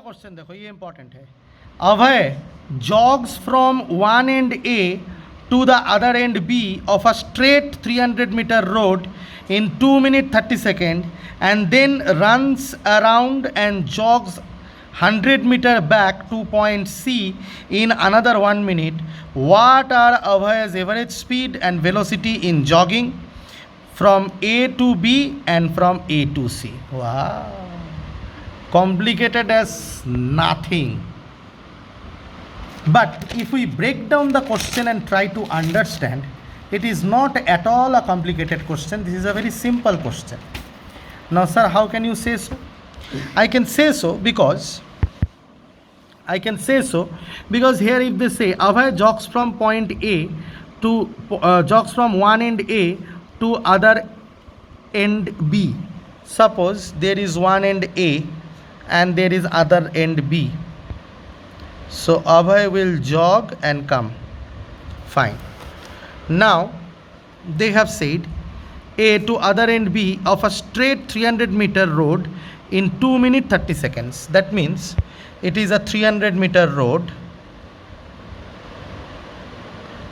Question देखो, ये important है. अभय jogs from one end A to the other end B of a straight 300-meter road in 2 minutes 30 seconds and then runs around and jogs 100-meter back to point C in another 1 minute. What are Abhay's average speed and velocity in jogging from A to B and from A to C? Wow, complicated as nothing. But if we break down the question and try to understand, it is not at all a complicated question. This is a very simple question. Now sir, how can you say so? I can say so because here if they say Abhay jogs from point A to jogs from one end A to other end B. Suppose there is one end A and there is other end B. So Abhay will jog and come. Fine. Now they have said A to other end B of a straight 300-meter road in 2 minutes 30 seconds. That means it is a 300-meter road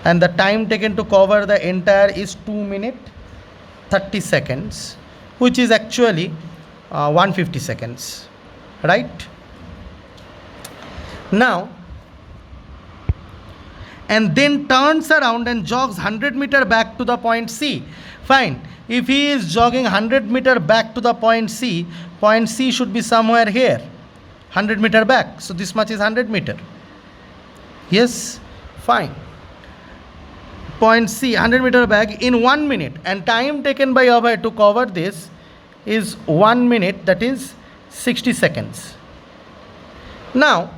and the time taken to cover the entire is 2 minutes 30 seconds, which is actually 150 seconds, right? Now, and then turns around and jogs 100-meter back to the point C. Fine. If he is jogging 100-meter back to the point C should be somewhere here, 100-meter back. So this much is 100-meter. Yes, fine. Point C, 100-meter back in 1 minute, and time taken by Abhay to cover this is 1 minute, that is 60 seconds. Now,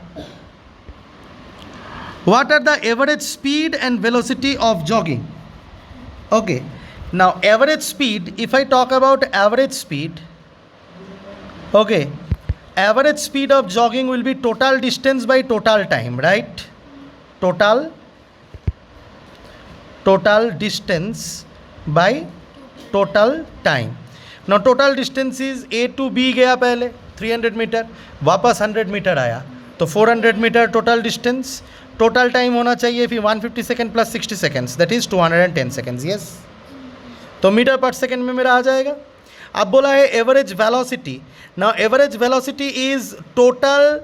what are the average speed and velocity of jogging? Okay, now average speed, if I talk about average speed, okay, average speed of jogging will be total distance by total time, right? Total distance by total time. Now total distance is A to B गया पहले 300 metre, वापस 100 metre आया, तो 400 metre total distance. Total time होना चाहिए फिर 150 second plus 60 seconds, that is 210 seconds. Yes, तो metre पर सेकेंड में मेरा आ जाएगा. अब बोला है average velocity. Now average velocity is total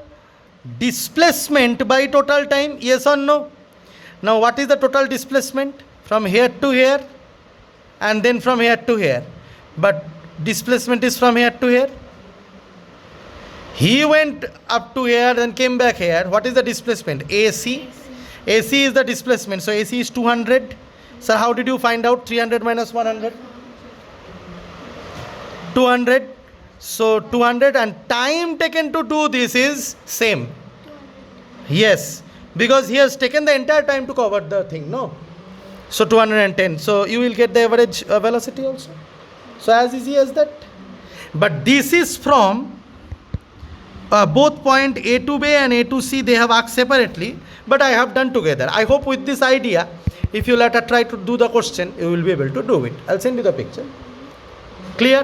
displacement by total time. Yes और no? Now what is the total displacement from here to here and then from here to here, but displacement is from here to here. He went up to here and came back here. What is the displacement? AC. AC is the displacement. So AC is 200. Sir, how did you find out 300 minus 100? 200. So 200, and time taken to do this is same. Yes, because he has taken the entire time to cover the thing, no? So 210. So you will get the average velocity also. So as easy as that. But this is from both point A to B and A to C, they have asked separately, but I have done together. I hope with this idea, if you let her try to do the question, you will be able to do it. I'll send you the picture. Clear?